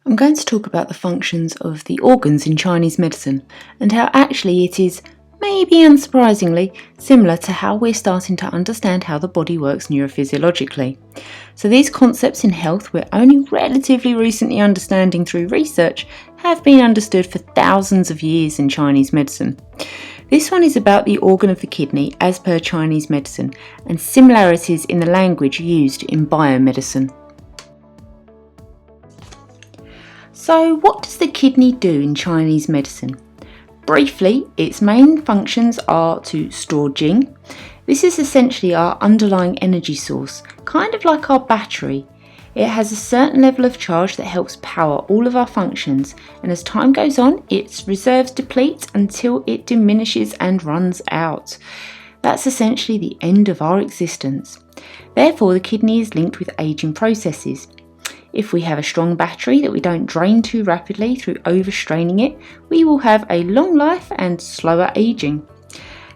I'm going to talk about the functions of the organs in Chinese medicine and how actually it is, maybe unsurprisingly, similar to how we're starting to understand how the body works neurophysiologically. So these concepts in health we're only relatively recently understanding through research have been understood for thousands of years in Chinese medicine. This one is about the organ of the kidney as per Chinese medicine and similarities in the language used in biomedicine. So what does the kidney do in Chinese medicine? Briefly, its main functions are to store Jing. This is essentially our underlying energy source, kind of like our battery. It has a certain level of charge that helps power all of our functions, and as time goes on, its reserves deplete until it diminishes and runs out. That's essentially the end of our existence. Therefore, the kidney is linked with aging processes. If we have a strong battery that we don't drain too rapidly through overstraining it, we will have a long life and slower aging.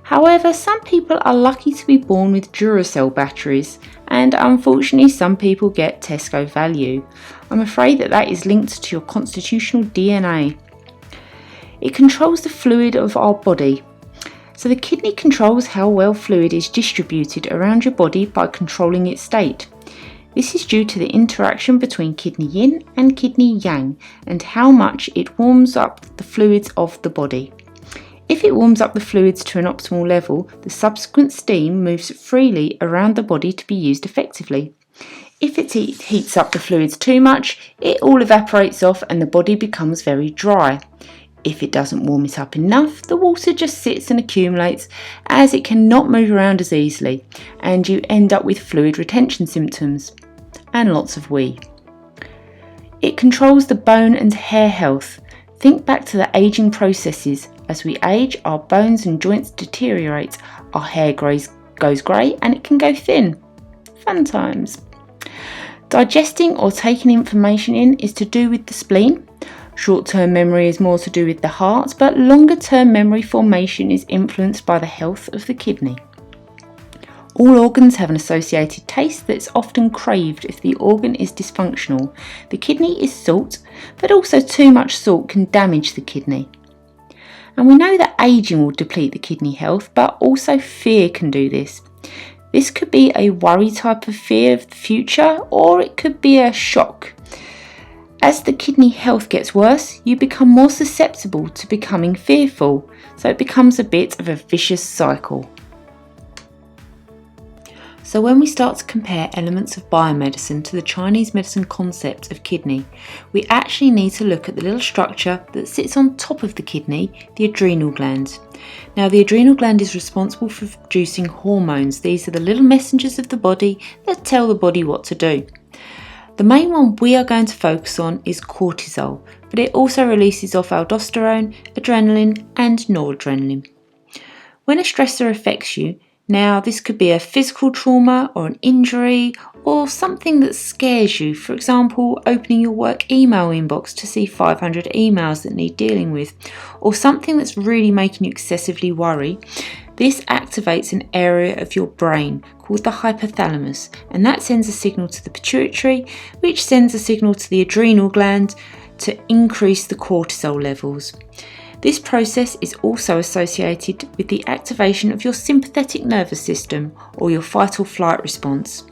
However, some people are lucky to be born with Duracell batteries, and unfortunately some people get Tesco value. I'm afraid that is linked to your constitutional DNA. It controls the fluid of our body. So the kidney controls how well fluid is distributed around your body by controlling its state. This is due to the interaction between kidney yin and kidney yang and how much it warms up the fluids of the body. If it warms up the fluids to an optimal level, the subsequent steam moves freely around the body to be used effectively. If it heats up the fluids too much, it all evaporates off and the body becomes very dry. If it doesn't warm it up enough, the water just sits and accumulates as it cannot move around as easily, and you end up with fluid retention symptoms and lots of wee. It controls the bone and hair health. Think back to the aging processes. As we age, our bones and joints deteriorate, our hair goes grey and it can go thin. Fun times. Digesting or taking information in is to do with the spleen. Short-term memory is more to do with the heart, but longer-term memory formation is influenced by the health of the kidney. All organs have an associated taste that's often craved if the organ is dysfunctional. The kidney is salt, but also too much salt can damage the kidney. And we know that aging will deplete the kidney health, but also fear can do this. This could be a worry type of fear of the future, or it could be a shock. As the kidney health gets worse, you become more susceptible to becoming fearful, so it becomes a bit of a vicious cycle. So when we start to compare elements of biomedicine to the Chinese medicine concept of kidney, we actually need to look at the little structure that sits on top of the kidney, the adrenal gland. Now, the adrenal gland is responsible for producing hormones. These are the little messengers of the body that tell the body what to do. The main one we are going to focus on is cortisol, but it also releases off aldosterone, adrenaline and noradrenaline. When a stressor affects you, now this could be a physical trauma or an injury or something that scares you, for example opening your work email inbox to see 500 emails that need dealing with, or something that's really making you excessively worry. This activates an area of your brain called the hypothalamus, and that sends a signal to the pituitary, which sends a signal to the adrenal gland to increase the cortisol levels. This process is also associated with the activation of your sympathetic nervous system or your fight or flight response.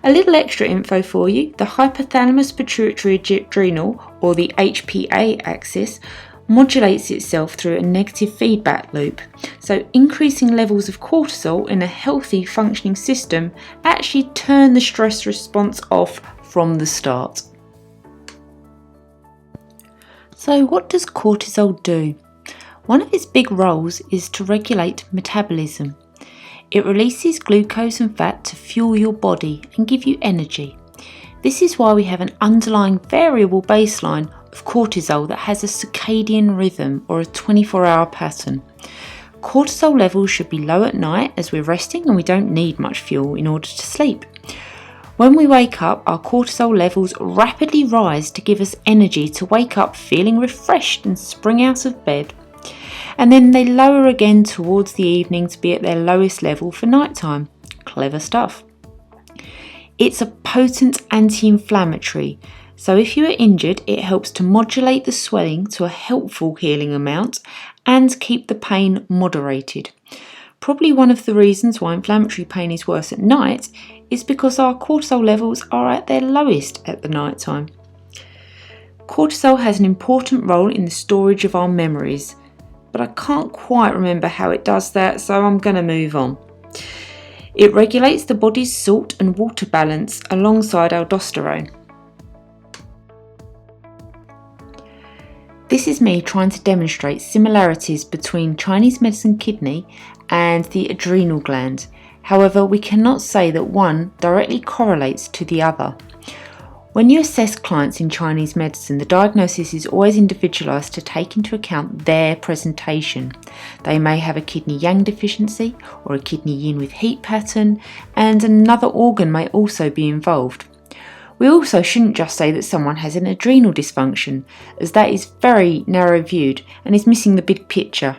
A little extra info for you: the hypothalamus pituitary adrenal, or the HPA axis, modulates itself through a negative feedback loop. So increasing levels of cortisol in a healthy functioning system actually turn the stress response off from the start. So what does cortisol do? One of its big roles is to regulate metabolism. It releases glucose and fat to fuel your body and give you energy. This is why we have an underlying variable baseline of cortisol that has a circadian rhythm or a 24-hour pattern. Cortisol levels should be low at night as we're resting and we don't need much fuel in order to sleep. When we wake up, our cortisol levels rapidly rise to give us energy to wake up feeling refreshed and spring out of bed. And then they lower again towards the evening to be at their lowest level for nighttime. Clever stuff. It's a potent anti-inflammatory, So if you are injured, it helps to modulate the swelling to a helpful healing amount and keep the pain moderated. Probably one of the reasons why inflammatory pain is worse at night is because our cortisol levels are at their lowest at the night time. Cortisol has an important role in the storage of our memories, but I can't quite remember how it does that, so I'm going to move on. It regulates the body's salt and water balance alongside aldosterone. This is me trying to demonstrate similarities between Chinese medicine kidney and the adrenal gland. However, we cannot say that one directly correlates to the other. When you assess clients in Chinese medicine, the diagnosis is always individualised to take into account their presentation. They may have a kidney yang deficiency or a kidney yin with heat pattern, and another organ may also be involved. We also shouldn't just say that someone has an adrenal dysfunction, as that is very narrow viewed and is missing the big picture.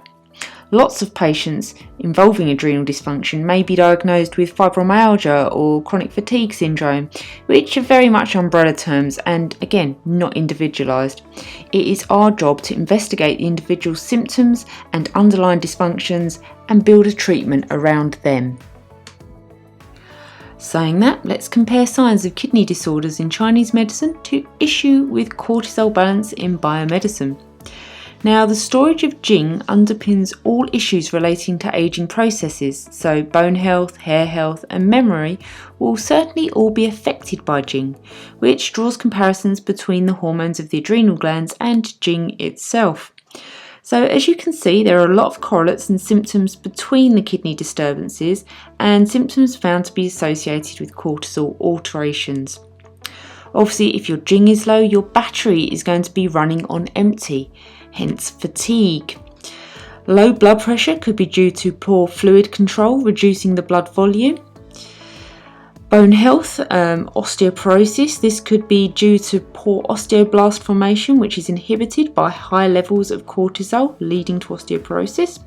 Lots of patients involving adrenal dysfunction may be diagnosed with fibromyalgia or chronic fatigue syndrome, which are very much umbrella terms and, again, not individualised. It is our job to investigate the individual's symptoms and underlying dysfunctions and build a treatment around them. Saying that, let's compare signs of kidney disorders in Chinese medicine to issue with cortisol balance in biomedicine. Now, the storage of Jing underpins all issues relating to ageing processes, so bone health, hair health and memory will certainly all be affected by Jing, which draws comparisons between the hormones of the adrenal glands and Jing itself. So as you can see, there are a lot of correlates and symptoms between the kidney disturbances and symptoms found to be associated with cortisol alterations. Obviously, if your Jing is low, your battery is going to be running on empty, hence fatigue. Low blood pressure could be due to poor fluid control, reducing the blood volume. Bone health, osteoporosis, this could be due to poor osteoblast formation, which is inhibited by high levels of cortisol, leading to osteoporosis.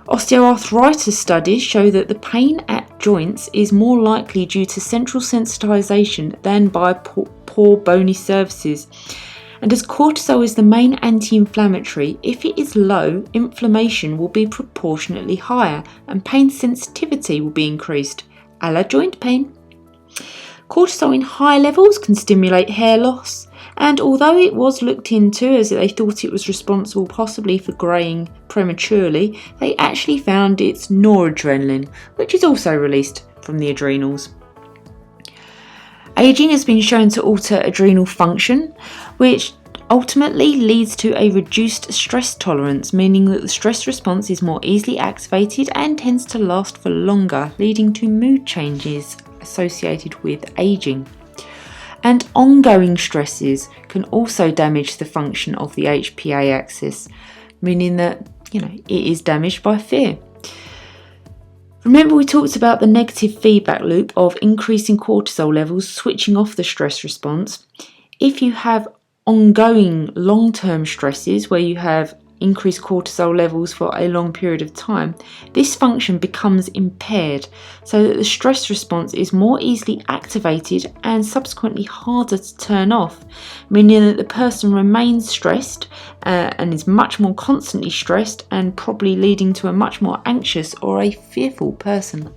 Osteoarthritis studies show that the pain at joints is more likely due to central sensitization than by poor bony surfaces. And as cortisol is the main anti-inflammatory, if it is low, inflammation will be proportionately higher and pain sensitivity will be increased, a la joint pain. Cortisol in high levels can stimulate hair loss, and although it was looked into as they thought it was responsible possibly for greying prematurely, they actually found it's noradrenaline, which is also released from the adrenals. Ageing has been shown to alter adrenal function, which ultimately leads to a reduced stress tolerance, meaning that the stress response is more easily activated and tends to last for longer, leading to mood changes associated with ageing. And ongoing stresses can also damage the function of the HPA axis, meaning that, it is damaged by fear. Remember, we talked about the negative feedback loop of increasing cortisol levels switching off the stress response. If you have ongoing long-term stresses where you have increased cortisol levels for a long period of time, this function becomes impaired so that the stress response is more easily activated and subsequently harder to turn off, meaning that the person remains stressed and is much more constantly stressed and probably leading to a much more anxious or a fearful person.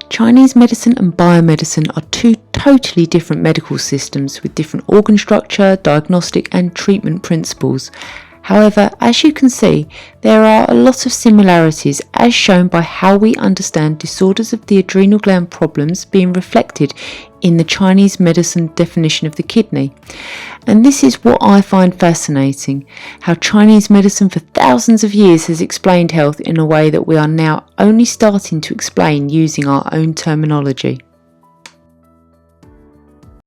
Chinese medicine and biomedicine are two totally different medical systems with different organ structure, diagnostic and treatment principles. However, as you can see, there are a lot of similarities as shown by how we understand disorders of the adrenal gland problems being reflected in the Chinese medicine definition of the kidney. And this is what I find fascinating, how Chinese medicine for thousands of years has explained health in a way that we are now only starting to explain using our own terminology.